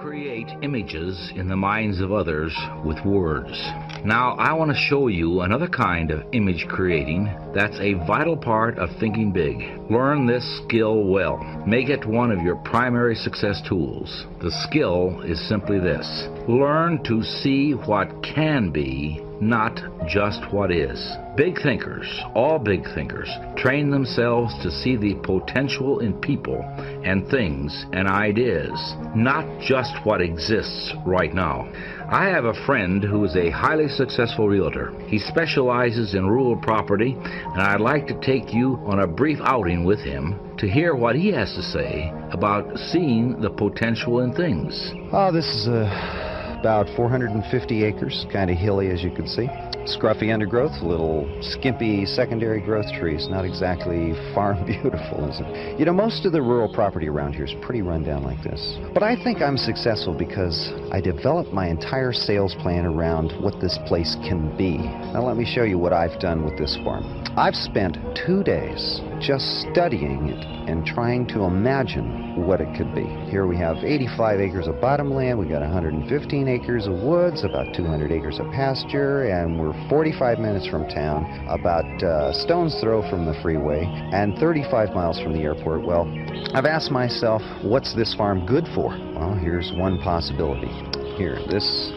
create images in the minds of others with words. Now, I want to show you another kind of image creating that's a vital part of thinking big. Learn this skill well. Make it one of your primary success tools. The skill is simply this: learn to see what can be, not just what is. Big thinkers, all big thinkers, train themselves to see the potential in people and things and ideas, not just what exists right now. I have a friend who is a highly successful realtor. He specializes in rural property, and I'd like to take you on a brief outing with him to hear what he has to say about seeing the potential in things. This is about 450 acres, kind of hilly as you can see. Scruffy undergrowth, little skimpy secondary growth trees. Not exactly farm beautiful, is it? You know, most of the rural property around here is pretty run down like this. But I think I'm successful because I developed my entire sales plan around what this place can be. Now let me show you what I've done with this farm. I've spent 2 days just studying it and trying to imagine what it could be. Here we have 85 acres of bottomland, we got 115 acres of woods, about 200 acres of pasture, and we're 45 minutes from town, about a stone's throw from the freeway, and 35 miles from the airport. Well, I've asked myself, what's this farm good for? Well, here's one possibility. Here, this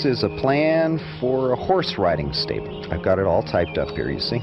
is a plan for a horse riding stable. I've got it all typed up here, you see.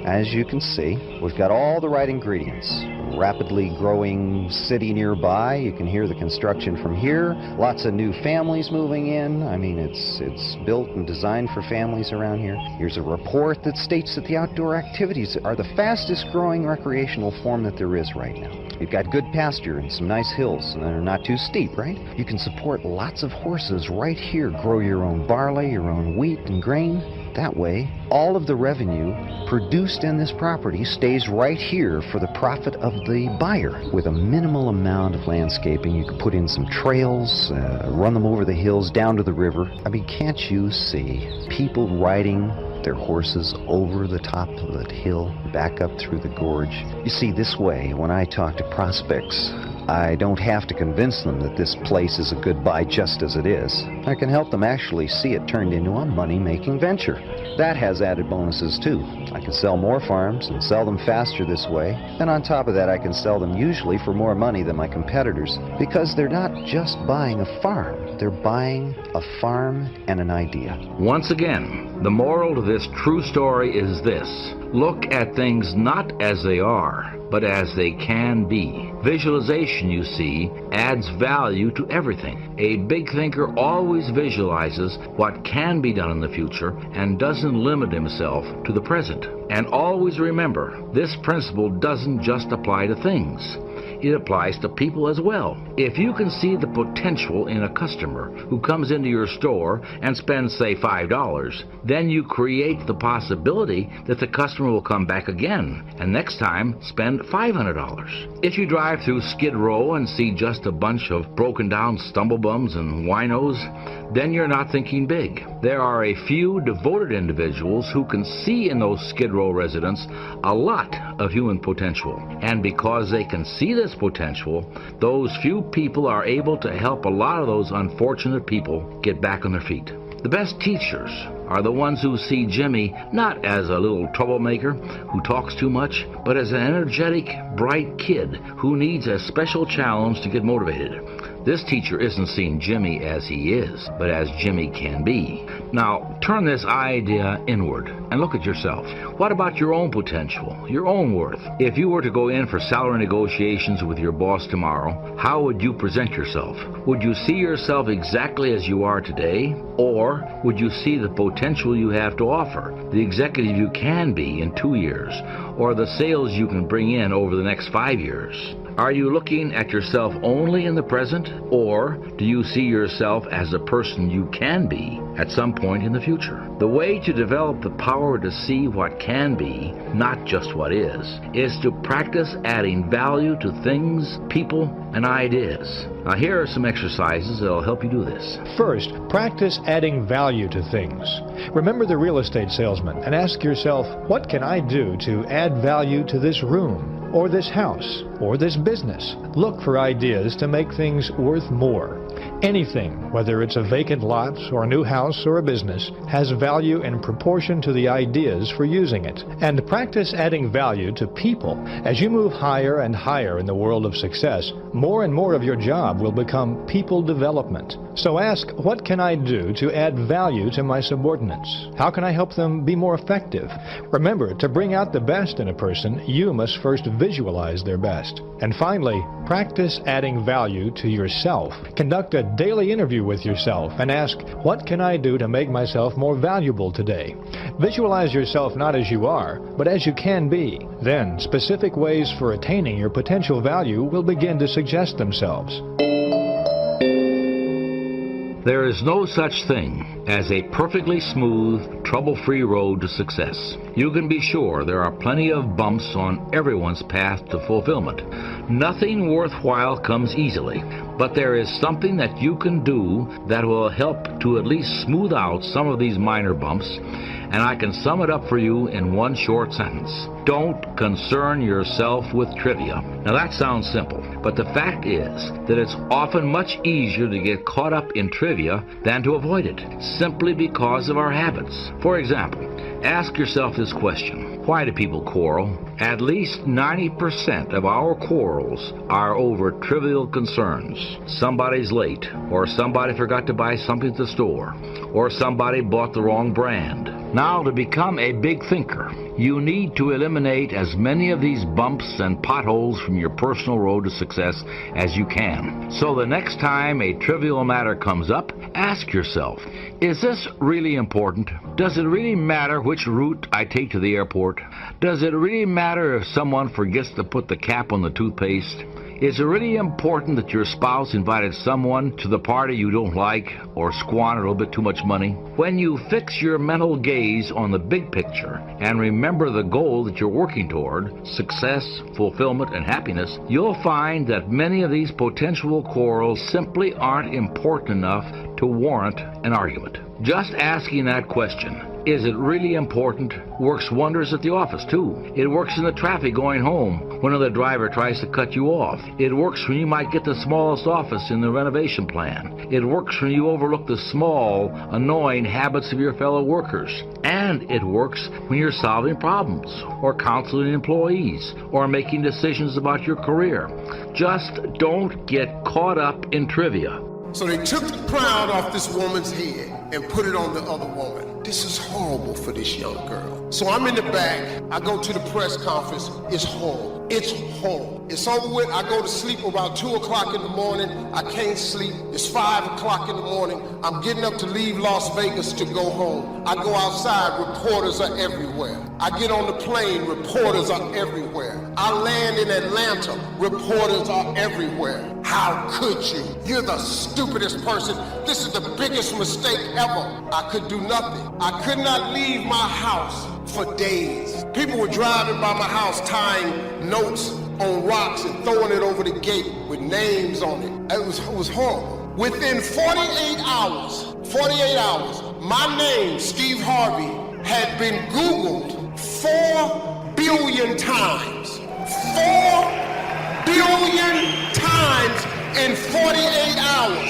As you can see, we've got all the right ingredients. Rapidly growing city nearby. You can hear the construction from here. Lots of new families moving in. I mean, it's built and designed for families around here. Here's a report that states that the outdoor activities are the fastest growing recreational form that there is right now. You've got good pasture and some nice hills, and they're not too steep, right? You can support lots of horses right here. Grow your own barley, your own wheat and grain. That way, all of the revenue produced in this property stays right here for the profit of the buyer. With a minimal amount of landscaping, you can put in some trails, run them over the hills, down to the river. I mean, can't you see people riding their horses over the top of that hill, back up through the gorge? You see, this way, when I talk to prospects, I don't have to convince them that this place is a good buy just as it is. I can help them actually see it turned into a money-making venture. That has added bonuses too. I can sell more farms and sell them faster this way, and on top of that I can sell them usually for more money than my competitors, because they're not just buying a farm, they're buying a farm and an idea. Once again, the moral to this true story is this: look at things not as they are, but as they can be. Visualization, you see, adds value to everything. A big thinker always visualizes what can be done in the future and doesn't limit himself to the present. And always remember, this principle doesn't just apply to things. It applies to people as well. If you can see the potential in a customer who comes into your store and spends, say, $5, then you create the possibility that the customer will come back again, and next time spend $500. If you drive through Skid Row and see just a bunch of broken down stumblebums and winos, then you're not thinking big. There are a few devoted individuals who can see in those Skid Row residents a lot of human potential. And because they can see this potential, those few people are able to help a lot of those unfortunate people get back on their feet. The best teachers are the ones who see Jimmy not as a little troublemaker who talks too much, but as an energetic, bright kid who needs a special challenge to get motivated. This teacher isn't seeing Jimmy as he is, but as Jimmy can be. Now, turn this idea inward and look at yourself. What about your own potential, your own worth? If you were to go in for salary negotiations with your boss tomorrow, how would you present yourself? Would you see yourself exactly as you are today? Or would you see the potential you have to offer, the executive you can be in 2 years, or the sales you can bring in over the next 5 years? Are you looking at yourself only in the present, or do you see yourself as the person you can be at some point in the future? The way to develop the power to see what can be, not just what is to practice adding value to things, people, and ideas. Now here are some exercises that will help you do this. First, practice adding value to things. Remember the real estate salesman and ask yourself, what can I do to add value to this room? or this house, or this business. Look for ideas to make things worth more. Anything, whether it's a vacant lot or a new house or a business, has value in proportion to the ideas for using it. And practice adding value to people. As you move higher and higher in the world of success, more and more of your job will become people development. So ask, what can I do to add value to my subordinates? How can I help them be more effective? Remember, to bring out the best in a person, you must first visualize their best. And finally, practice adding value to yourself. Conduct a daily interview with yourself and ask, what can I do to make myself more valuable today? Visualize yourself not as you are, but as you can be. Then, specific ways for attaining your potential value will begin to suggest themselves. There is no such thing as a perfectly smooth, trouble-free road to success. You can be sure there are plenty of bumps on everyone's path to fulfillment. Nothing worthwhile comes easily, but there is something that you can do that will help to at least smooth out some of these minor bumps, and I can sum it up for you in one short sentence. Don't concern yourself with trivia. Now that sounds simple, but the fact is that it's often much easier to get caught up in trivia than to avoid it, simply because of our habits. For example, ask yourself this question: why do people quarrel? At least 90% of our quarrels are over trivial concerns. Somebody's late, or somebody forgot to buy something at the store, or somebody bought the wrong brand. Now, to become a big thinker, you need to eliminate as many of these bumps and potholes from your personal road to success as you can. So the next time a trivial matter comes up, ask yourself, is this really important? Does it really matter which route I take to the airport? Does it really matter if someone forgets to put the cap on the toothpaste? Is it really important that your spouse invited someone to the party you don't like or squandered a little bit too much money? When you fix your mental gaze on the big picture and remember the goal that you're working toward, success, fulfillment, and happiness, you'll find that many of these potential quarrels simply aren't important enough to warrant an argument. Just asking that question, is it really important, works wonders at the office too. It works in the traffic going home when the driver tries to cut you off. It works when you might get the smallest office in the renovation plan. It works when you overlook the small, annoying habits of your fellow workers. And it works when you're solving problems, or counseling employees, or making decisions about your career. Just don't get caught up in trivia. So they took the crown off this woman's head and put it on the other woman. This is horrible for this young girl. So I'm in the back. I go to the press conference. It's horrible. It's horrible. It's over with. I go to sleep about 2 o'clock in the morning. I can't sleep. It's 5 o'clock in the morning. I'm getting up to leave Las Vegas to go home. I go outside. Reporters are everywhere. I get on the plane. Reporters are everywhere. I land in Atlanta. Reporters are everywhere. How could you? You're the stupidest person. This is the biggest mistake ever. I could do nothing. I could not leave my house for days. People were driving by my house tying notes on rocks and throwing it over the gate with names on it. It was horrible. Within 48 hours, my name, Steve Harvey, had been Googled 4 billion times. 4 billion times in 48 hours.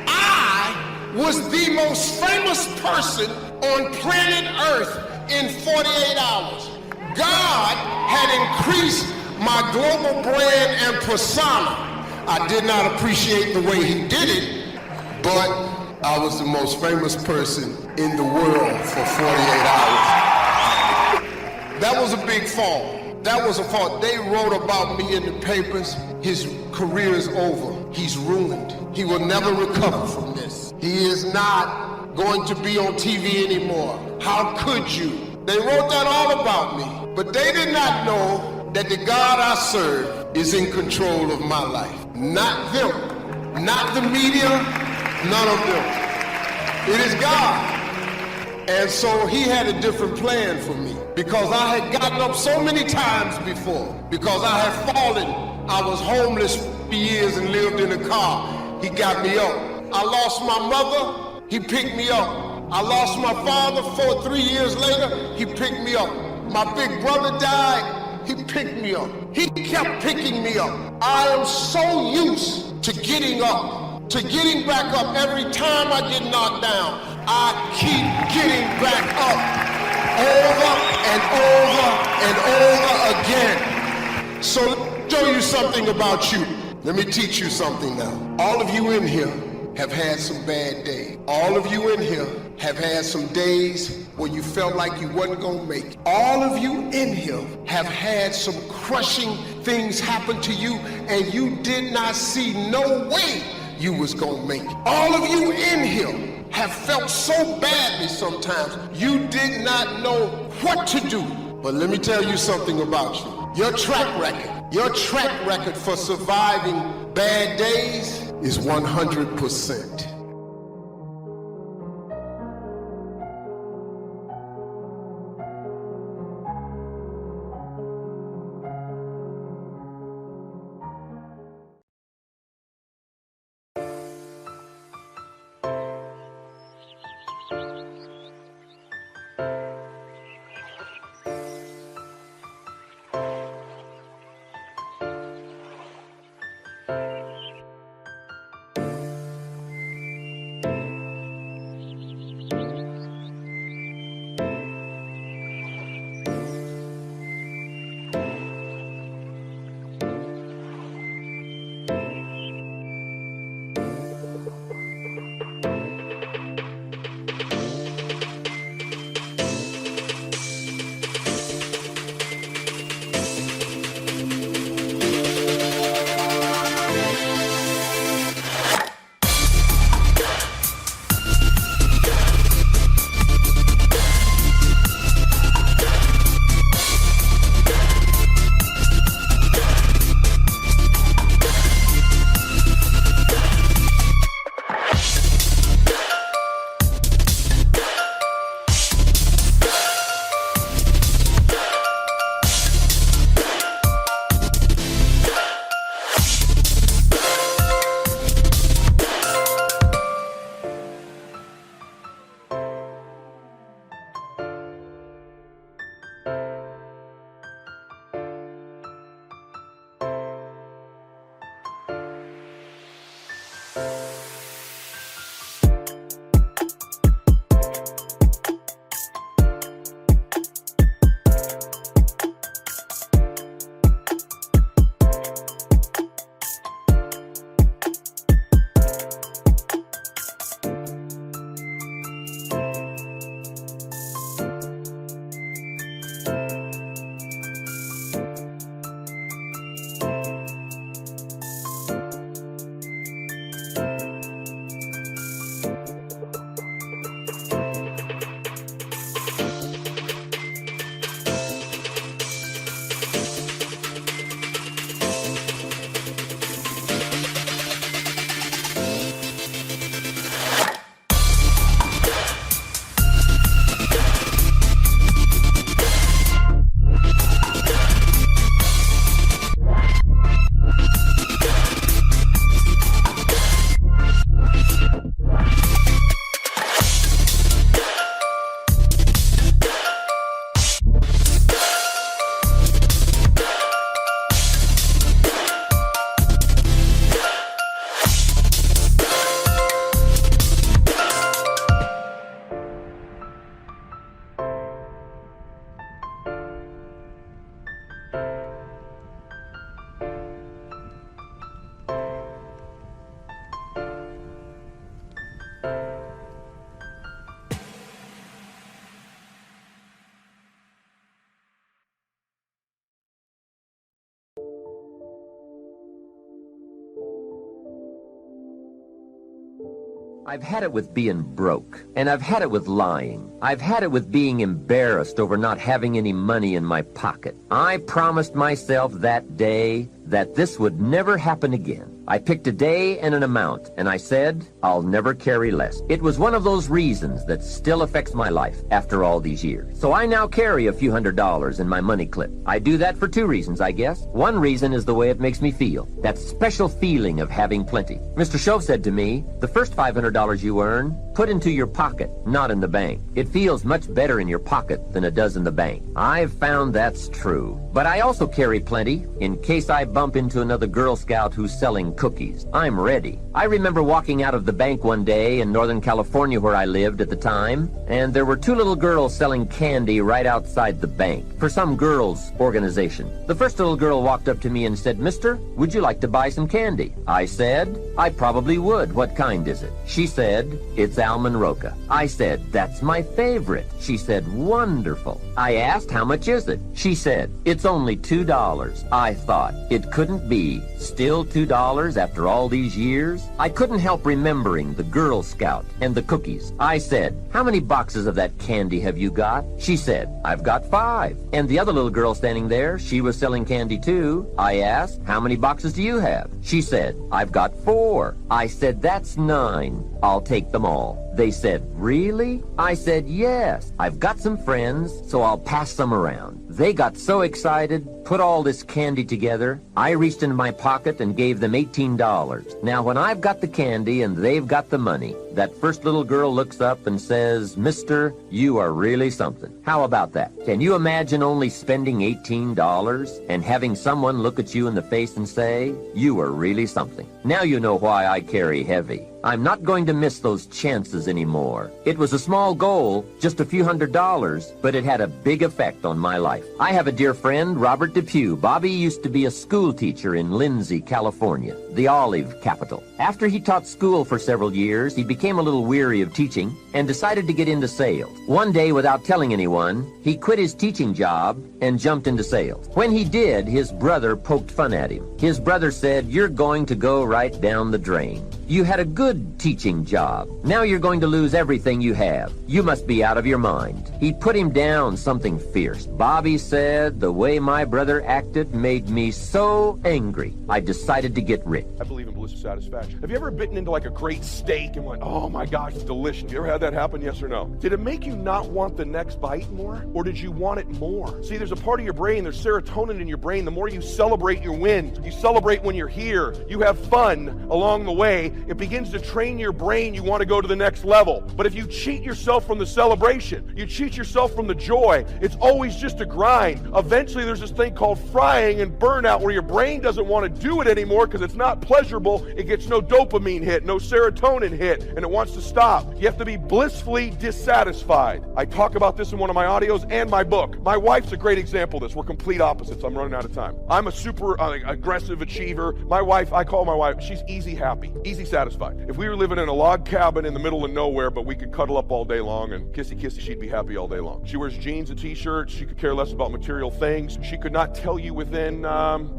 I was the most famous person on planet Earth in 48 hours. God had increased my global brand and persona. I did not appreciate the way he did it, but I was the most famous person in the world for 48 hours. That was a big fall. That was a fault. They wrote about me in the papers. His career is over. He's ruined. He will never recover from this. He is not going to be on TV anymore. How could you? They wrote that all about me. But they did not know that the God I serve is in control of my life. Not them. Not the media. None of them. It is God. And so he had a different plan for me, because I had gotten up so many times before, because I had fallen. I was homeless for years and lived in a car. He got me up. I lost my mother. He picked me up. I lost my father 3 years later. He picked me up. My big brother died. He pick me up. He kept picking me up. I am so used to getting up, to getting back up. Every time I get knocked down, I keep getting back up over and over and over again. So let me show you something about you. Let me teach you something now. All of you in here have had some bad days. All of you in here have had some days where you felt like you wasn't gonna make it. All of you in here have had some crushing things happen to you and you did not see no way you was gonna make it. All of you in here have felt so badly sometimes you did not know what to do. But let me tell you something about you. Your track record for surviving bad days is 100%. I've had it with being broke, and I've had it with lying. I've had it with being embarrassed over not having any money in my pocket. I promised myself that day that this would never happen again. I picked a day and an amount, and I said, I'll never carry less. It was one of those reasons that still affects my life after all these years. So I now carry a few $100s in my money clip. I do that for two reasons, I guess. One reason is the way it makes me feel. That special feeling of having plenty. Mr. Shove said to me, the first $500 you earn, put into your pocket, not in the bank. It feels much better in your pocket than it does in the bank. I've found that's true. But I also carry plenty in case I bump into another Girl Scout who's selling cookies. I'm ready. I remember walking out of the bank one day in Northern California where I lived at the time, and there were two little girls selling candy right outside the bank for some girls' organization. The first little girl walked up to me and said, Mister, would you like to buy some candy? I said, I probably would. What kind is it? She said, it's almond roca. I said, that's my favorite. She said, wonderful. I asked, how much is it? She said, it's only $2. I thought, it couldn't be. Still $2 after all these years? I couldn't help remembering the Girl Scout and the cookies. I said, how many boxes of that candy have you got? She said, I've got 5. And the other little girl standing there, she was selling candy too. I asked, how many boxes do you have? She said, I've got 4. I said, that's 9. I'll take them all. They said, really? I said, yes. I've got some friends, so I'll pass them around. They got so excited, put all this candy together. I reached into my pocket and gave them $18. Now, when I've got the candy and they've got the money, that first little girl looks up and says, Mister, you are really something. How about that? Can you imagine only spending $18 and having someone look at you in the face and say, you are really something? Now you know why I carry heavy. I'm not going to miss those chances anymore. It was a small goal, just a few $100s, but it had a big effect on my life. I have a dear friend, Robert Depew. Bobby used to be a school teacher in Lindsay, California, the olive capital. After he taught school for several years, he became a little weary of teaching and decided to get into sales. One day, without telling anyone, he quit his teaching job and jumped into sales. When he did, his brother poked fun at him. His brother said, you're going to go right down the drain. You had a good teaching job. Now you're going to lose everything you have. You must be out of your mind. He put him down something fierce. Bobby said, the way my brother acted made me so angry, I decided to get rich. I believe in bliss of satisfaction. Have you ever bitten into like a great steak and went, oh my gosh, it's delicious? Have you ever had that happen, yes or no? Did it make you not want the next bite more? Or did you want it more? See, there's a part of your brain, there's serotonin in your brain. The more you celebrate your wins, you celebrate when you're here, you have fun along the way, it begins to train your brain. You want to go to the next level. But if you cheat yourself from the celebration, you cheat yourself from the joy, it's always just a grind. Eventually there's this thing called frying and burnout where your brain doesn't want to do it anymore because it's not pleasurable. It gets no dopamine hit, no serotonin hit, and it wants to stop. You have to be blissfully dissatisfied. I talk about this in one of my audios and my book. My wife's a great example of this. We're complete opposites. I'm running out of time. I'm a super aggressive achiever. My wife, I call my wife, she's easy happy, easy satisfied. If we were living in a log cabin in the middle of nowhere, but we could cuddle up all day long and kissy kissy, she'd be happy all day long. She wears jeans and t-shirts. She could care less about material things. She could not tell you within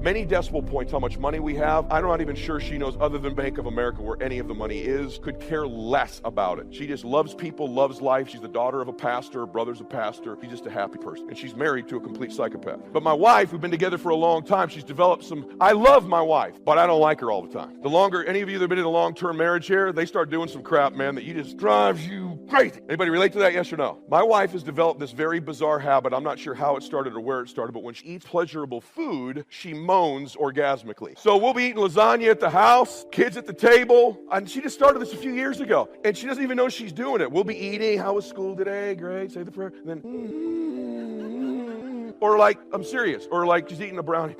many decimal points how much money we have. I'm not even sure she knows, other than Bank of America, where any of the money is. Could care less about it. She just loves people, loves life. She's the daughter of a pastor, her brother's a pastor. She's just a happy person. And she's married to a complete psychopath. But my wife, we've been together for a long time. She's developed some, I love my wife, but I don't like her all the time. The longer, any of you that have been in a long-term marriage here, they start doing some crap, man, that you just drives you crazy. Anybody relate to that, yes or no? My wife has developed this very bizarre habit. I'm not sure how it started or where it started, but when she eats pleasurable food, she moans orgasmically. So we'll be eating lasagna at the house, kids at the table, and she just started this a few years ago, and she doesn't even know she's doing it. We'll be eating, how was school today? Great, say the prayer, and then, or like, I'm serious, or like she's eating a brownie.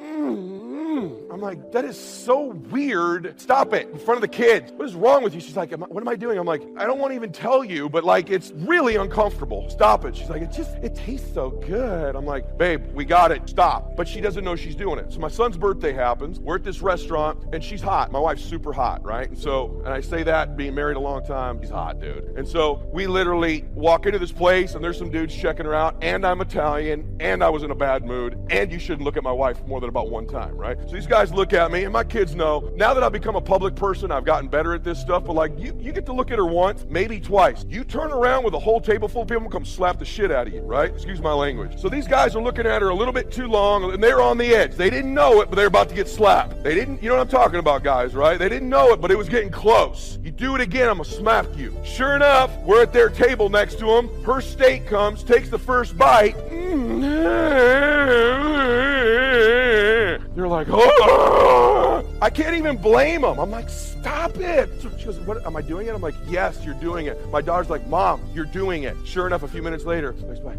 I'm like, that is so weird. Stop it in front of the kids. What is wrong with you? She's like, what am I doing? I'm like, I don't want to even tell you, but like, it's really uncomfortable. Stop it. She's like, it tastes so good. I'm like, babe, we got it. Stop. But she doesn't know she's doing it. So my son's birthday happens. We're at this restaurant and she's hot. My wife's super hot, right? And I say that being married a long time, she's hot, dude. And so we literally walk into this place and there's some dudes checking her out, and I'm Italian and I was an a bad mood, and you shouldn't look at my wife more than about one time, right? So these guys look at me, and my kids know, now that I've become a public person, I've gotten better at this stuff, but like, you get to look at her once, maybe twice. You turn around with a whole table full of people, come slap the shit out of you, right? Excuse my language. So these guys are looking at her a little bit too long, and they're on the edge. They didn't know it, but they're about to get slapped. They didn't, you know what I'm talking about, guys, right? They didn't know it, but it was getting close. You do it again, I'm gonna smack you. Sure enough, we're at their table next to them. Her steak comes, takes the first bite. They're like, oh! I can't even blame them. I'm like, stop it. So she goes, what, am I doing it? I'm like, yes, you're doing it. My daughter's like, Mom, you're doing it. Sure enough, a few minutes later, she's like,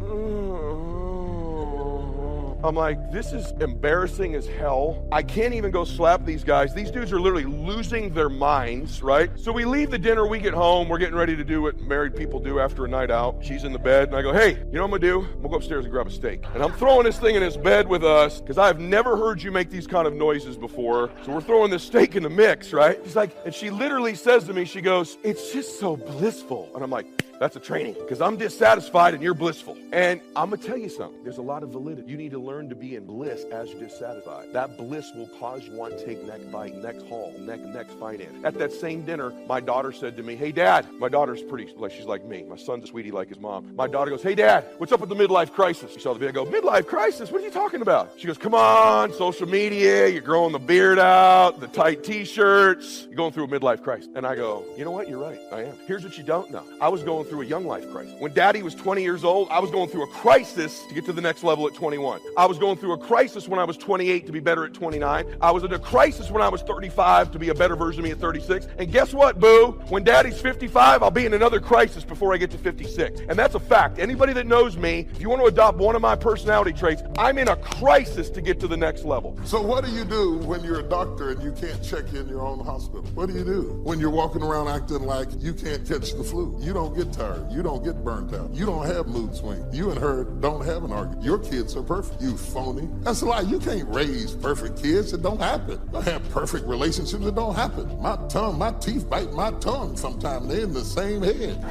I'm like, this is embarrassing as hell. I can't even go slap these guys. These dudes are literally losing their minds, right? So we leave the dinner, we get home, we're getting ready to do what married people do after a night out. She's in the bed, and I go, hey, you know what I'm gonna do? I'm gonna go upstairs and grab a steak. And I'm throwing this thing in his bed with us, because I've never heard you make these kind of noises before. So we're throwing this steak in the mix, right? She's like, and she literally says to me, she goes, it's just so blissful. And I'm like, that's a training, because I'm dissatisfied and you're blissful. And I'm gonna tell you something, there's a lot of validity. You need to learn to be in bliss as you're dissatisfied. That bliss will cause you want to take next bite, next haul, next finance. At that same dinner, my daughter said to me, hey Dad, my daughter's pretty, like she's like me. My son's a sweetie like his mom. My daughter goes, hey Dad, what's up with the midlife crisis? She saw the video, I go, midlife crisis? What are you talking about? She goes, come on, social media, you're growing the beard out, the tight t-shirts, you're going through a midlife crisis. And I go, you know what, you're right, I am. Here's what you don't know. I was going through a young life crisis. When Daddy was 20 years old, I was going through a crisis to get to the next level at 21. I was going through a crisis when I was 28 to be better at 29. I was in a crisis when I was 35 to be a better version of me at 36. And guess what, boo? When Daddy's 55, I'll be in another crisis before I get to 56. And that's a fact. Anybody that knows me, if you want to adopt one of my personality traits, I'm in a crisis to get to the next level. So what do you do when you're a doctor and you can't check in your own hospital? What do you do when you're walking around acting like you can't catch the flu? You don't get tired. You don't get burnt out. You don't have mood swings. You and her don't have an argument. Your kids are perfect. You phony. That's a lie. You can't raise perfect kids. It don't happen. You don't have perfect relationships. It don't happen. My teeth bite my tongue sometimes. They're in the same head.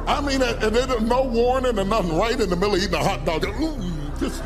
I mean, and there's no warning and nothing right in the middle of eating a hot dog. Just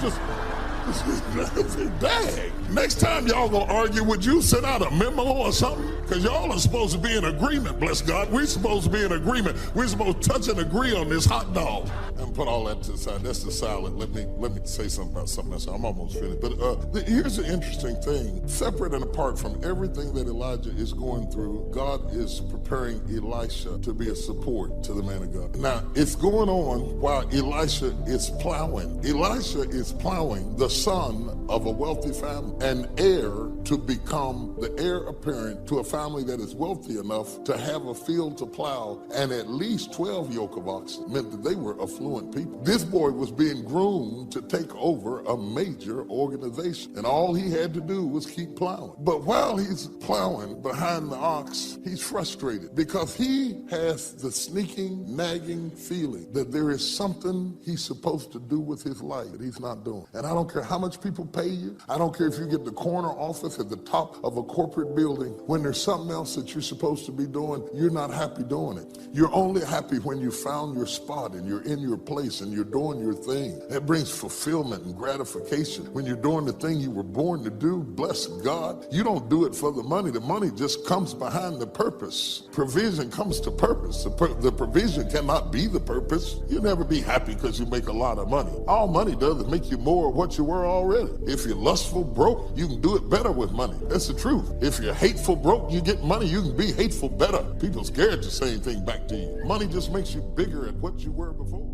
dang. Next time y'all gonna argue, would you send out a memo or something? Because y'all are supposed to be in agreement, bless God. We're supposed to be in agreement. We're supposed to touch and agree on this hot dog. And put all that to the side. That's the salad. Let me say something about something else. I'm almost finished. But here's the interesting thing. Separate and apart from everything that Elijah is going through, God is preparing Elisha to be a support to the man of God. Now, it's going on while Elisha is plowing. Elisha is plowing, the son of a wealthy family, an heir to become the heir apparent to a family that is wealthy enough to have a field to plow, and at least 12 yoke of oxen meant that they were affluent people. This boy was being groomed to take over a major organization, and all he had to do was keep plowing. But while he's plowing behind the ox, he's frustrated because he has the sneaking, nagging feeling that there is something he's supposed to do with his life that he's not doing. And I don't care how much people pay you. I don't care if you get the corner office at the top of a corporate building. When there's something else that you're supposed to be doing, you're not happy doing it. You're only happy when you found your spot and you're in your place and you're doing your thing. That brings fulfillment and gratification. When you're doing the thing you were born to do, bless God. You don't do it for the money. The money just comes behind the purpose. Provision comes to purpose. The provision cannot be the purpose. You'll never be happy because you make a lot of money. All money does is make you more of what you were already. If you're lustful broke, you can do it better with money. That's the truth. If you're hateful broke, you get money, you can be hateful better. People scared to say anything back to you. Money just makes you bigger at what you were before.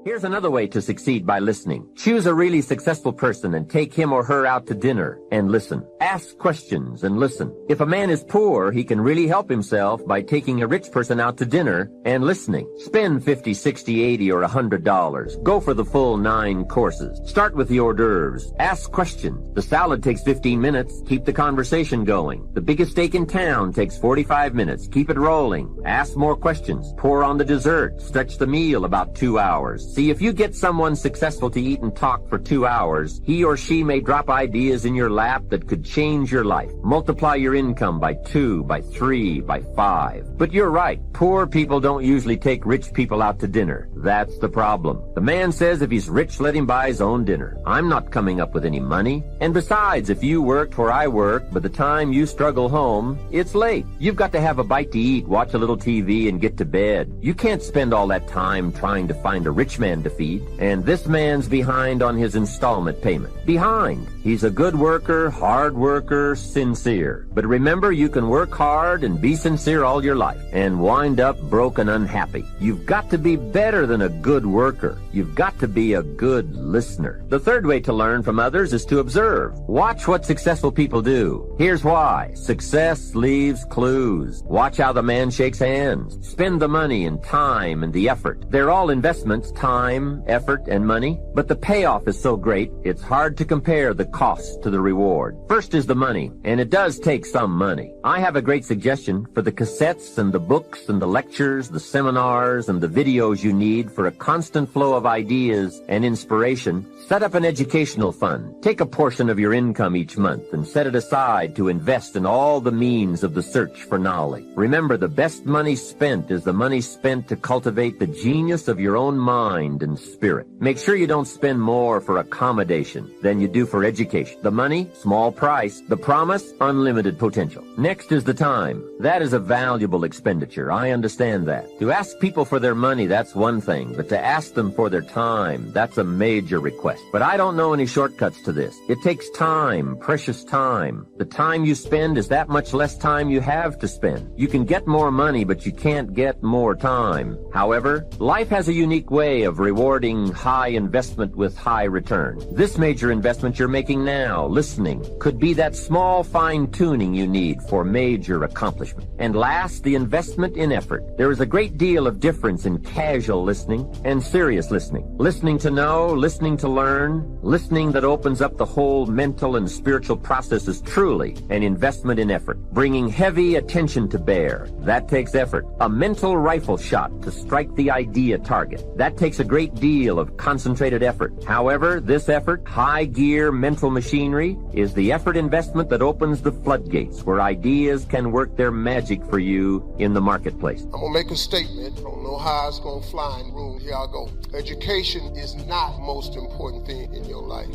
Here's another way to succeed by listening. Choose a really successful person and take him or her out to dinner and listen. Ask questions and listen. If a man is poor, he can really help himself by taking a rich person out to dinner and listening. Spend $50, $60, $80, or $100. Go for the full 9 courses. Start with the hors d'oeuvres. Ask questions. The salad takes 15 minutes. Keep the conversation going. The biggest steak in town takes 45 minutes. Keep it rolling. Ask more questions. Pour on the dessert. Stretch the meal about 2 hours. See, if you get someone successful to eat and talk for 2 hours, he or she may drop ideas in your lap that could change change your life. Multiply your income by 2, by 3, by 5. But you're right. Poor people don't usually take rich people out to dinner. That's the problem. The man says if he's rich, let him buy his own dinner. I'm not coming up with any money. And besides, if you worked where I work, by the time you struggle home, it's late. You've got to have a bite to eat, watch a little TV, and get to bed. You can't spend all that time trying to find a rich man to feed. And this man's behind on his installment payment. Behind. He's a good worker, hard worker, sincere. But remember, you can work hard and be sincere all your life and wind up broke and unhappy. You've got to be better than a good worker. You've got to be a good listener. The third way to learn from others is to observe. Watch what successful people do. Here's why. Success leaves clues. Watch how the man shakes hands. Spend the money and time and the effort. They're all investments, time, effort, and money. But the payoff is so great, it's hard to compare the cost to the reward. First is the money, and it does take some money. I have a great suggestion for the cassettes and the books and the lectures, the seminars, and the videos you need for a constant flow of ideas and inspiration. Set up an educational fund. Take a portion of your income each month and set it aside to invest in all the means of the search for knowledge. Remember, the best money spent is the money spent to cultivate the genius of your own mind and spirit. Make sure you don't spend more for accommodation than you do for education. The money, small price. The promise, unlimited potential. Next is the time. That is a valuable expenditure. I understand that. To ask people for their money, that's one thing, but to ask them for their time, that's a major request. But I don't know any shortcuts to this. It takes time, precious time. The time you spend is that much less time you have to spend. You can get more money, but you can't get more time. However, life has a unique way of rewarding high investment with high return. This major investment you're making now, listening, could be that small fine-tuning you need for major accomplishment. And last, the investment in effort. There is a great deal of difference in casual listening and serious listening. Listening to know, listening to learn, listening that opens up the whole mental and spiritual process is truly an investment in effort. Bringing heavy attention to bear, that takes effort. A mental rifle shot to strike the idea target, that takes a great deal of concentrated effort. However, this effort, high gear mental machinery, is the effort investment that opens the floodgates where ideas can work their magic for you in the marketplace. I'm gonna make a statement. I don't know how it's gonna fly in the room. Here I go. Education is not the most important thing in your life.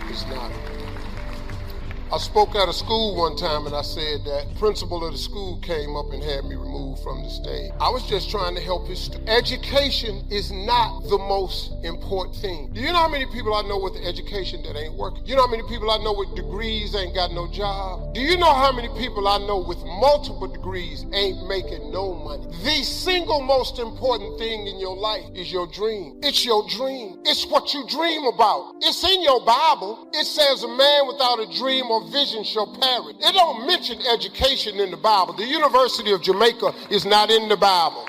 It's not. I spoke at a school one time and I said that the principal of the school came up and had me removed from the stage. I was just trying to help his students. Education is not the most important thing. Do you know how many people I know with education that ain't working? You know how many people I know with degrees ain't got no job? Do you know how many people I know with multiple degrees ain't making no money? The single most important thing in your life is your dream. It's your dream. It's what you dream about. It's in your Bible. It says a man without a dream or vision shall perish. It don't mention education in the Bible. The University of Jamaica is not in the Bible.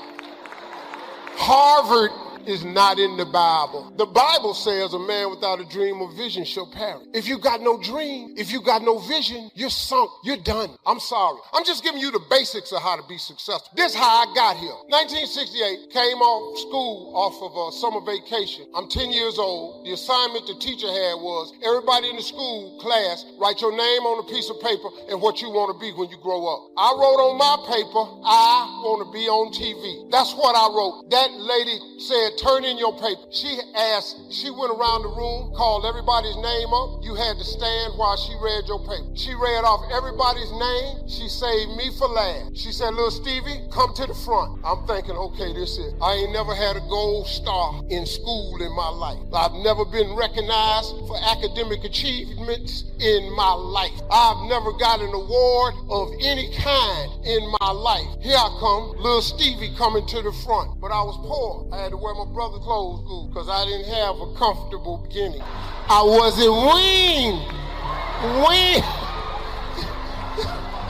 Harvard is not in the Bible. The Bible says a man without a dream or vision shall perish. If you got no dream, if you got no vision, you're sunk. You're done. I'm sorry. I'm just giving you the basics of how to be successful. This is how I got here. 1968, came off school off of a summer vacation. I'm 10 years old. The assignment the teacher had was everybody in the school class, write your name on a piece of paper and what you want to be when you grow up. I wrote on my paper, I want to be on TV. That's what I wrote. That lady said, turn in your paper. She went around the room, called everybody's name up. You had to stand while she read your paper. She read off everybody's name. She saved me for last. She said, little Stevie, come to the front. I'm thinking, okay, this is it. I ain't never had a gold star in school in my life. I've never been recognized for academic achievements in my life. I've never got an award of any kind in my life. Here I come, little Stevie coming to the front. But I was poor. I had to wear my brother's clothes because I didn't have a comfortable beginning. I wasn't weaned.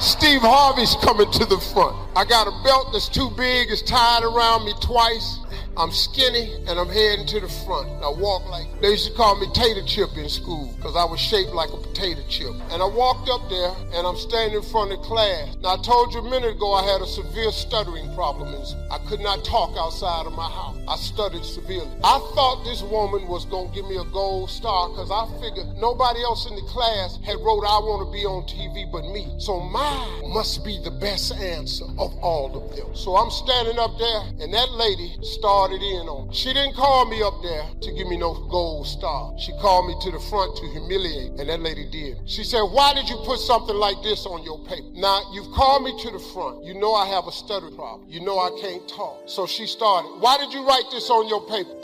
Steve Harvey's coming to the front. I got a belt that's too big. It's tied around me twice. I'm skinny and I'm heading to the front. I walk like, they used to call me Tater Chip in school because I was shaped like a potato chip. And I walked up there and I'm standing in front of class. Now I told you a minute ago I had a severe stuttering problem. I could not talk outside of my house. I stuttered severely. I thought this woman was going to give me a gold star because I figured nobody else in the class had wrote I want to be on TV but me. So mine must be the best answer of all of them. So I'm standing up there and that lady started in on me. She didn't call me up there to give me no gold star. She called me to the front to humiliate, and that lady did. She said, why did you put something like this on your paper? Now, you've called me to the front. You know I have a stutter problem. You know I can't talk. So she started, why did you write this on your paper?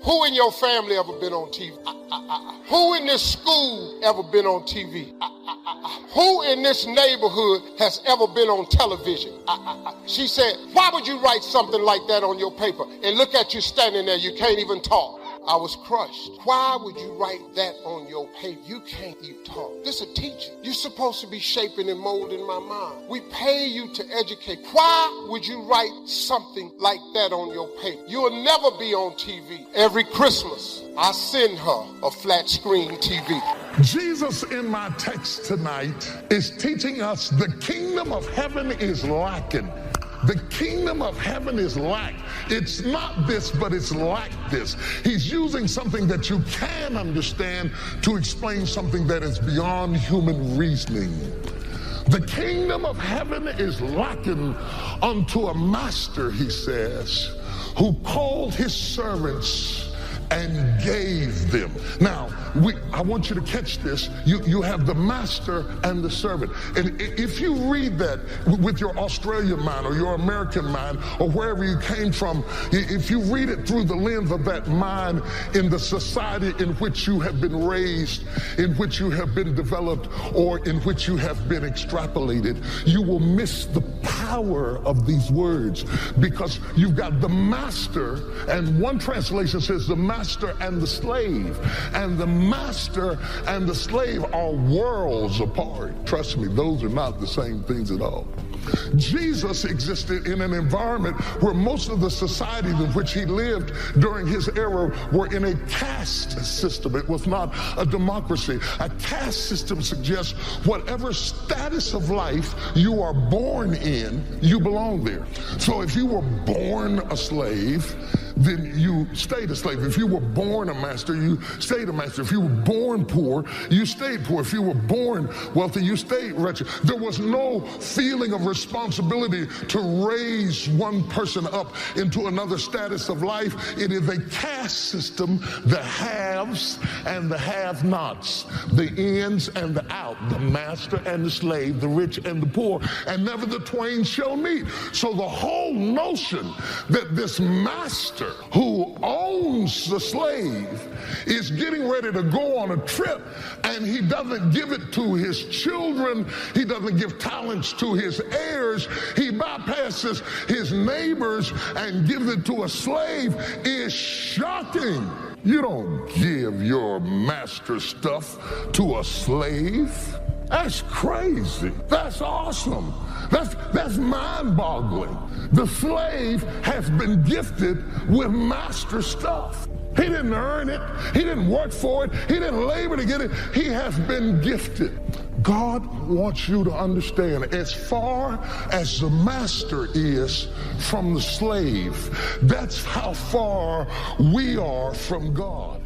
Who in your family ever been on TV? Who in this school ever been on TV? Who in this neighborhood has ever been on television? She said, why would you write something like that on your paper? And look at you standing there, you can't even talk. I was crushed. Why would you write that on your paper? You can't even talk. This is a teacher. You're supposed to be shaping and molding my mind. We pay you to educate. Why would you write something like that on your paper? You'll never be on TV. Every Christmas, I send her a flat screen TV. Jesus in my text tonight is teaching us the kingdom of heaven is lacking. The kingdom of heaven is lack. It's not this, but it's like this. He's using something that you can understand to explain something that is beyond human reasoning. The kingdom of heaven is likened unto a master, he says, who called his servants and gave them. Now, I want you to catch this. You have the master and the servant. And if you read that with your Australian mind or your American mind or wherever you came from, if you read it through the lens of that mind in the society in which you have been raised, in which you have been developed, or in which you have been extrapolated, you will miss the power of these words, because you've got the master, and one translation says the master and the slave, and the master and the slave are worlds apart. Trust me, those are not the same things at all. Jesus existed in an environment where most of the societies in which he lived during his era were in a caste system. It was not a democracy. A caste system suggests whatever status of life you are born in, you belong there. So if you were born a slave, then you stayed a slave. If you were born a master, you stayed a master. If you were born poor, you stayed poor. If you were born wealthy, you stayed wretched. There was no feeling of responsibility to raise one person up into another status of life. It is a caste system, the haves and the have-nots, the ins and the out, the master and the slave, the rich and the poor, and never the twain shall meet. So the whole notion that this master who owns the slave is getting ready to go on a trip, and he doesn't give it to his children, he doesn't give talents to his heirs, he bypasses his neighbors and gives it to a slave, is shocking. You don't give your master stuff to a slave. That's crazy. That's awesome. That's mind-boggling. The slave has been gifted with master stuff. He didn't earn it. He didn't work for it. He didn't labor to get it. He has been gifted. God wants you to understand, as far as the master is from the slave, that's how far we are from God.